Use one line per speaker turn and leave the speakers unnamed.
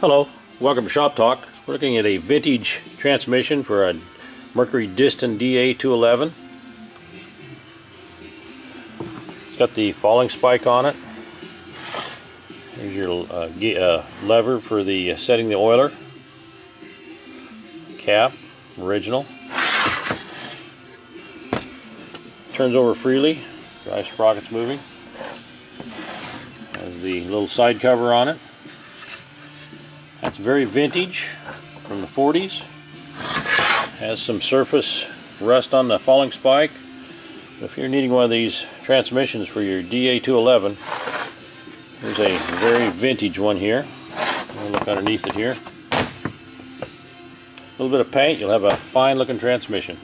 Hello, welcome to Shop Talk. We're looking at a vintage transmission for a Mercury Disston DA211. It's got the falling spike on it. Here's your lever for the setting the oiler. Cap, original. Turns over freely, drives sprockets moving. Has the little side cover on it. That's very vintage, from the 40s. Has some surface rust on the falling spike. If you're needing one of these transmissions for your DA211, here's a very vintage one here. We'll look underneath it here. A little bit of paint, you'll have a fine looking transmission.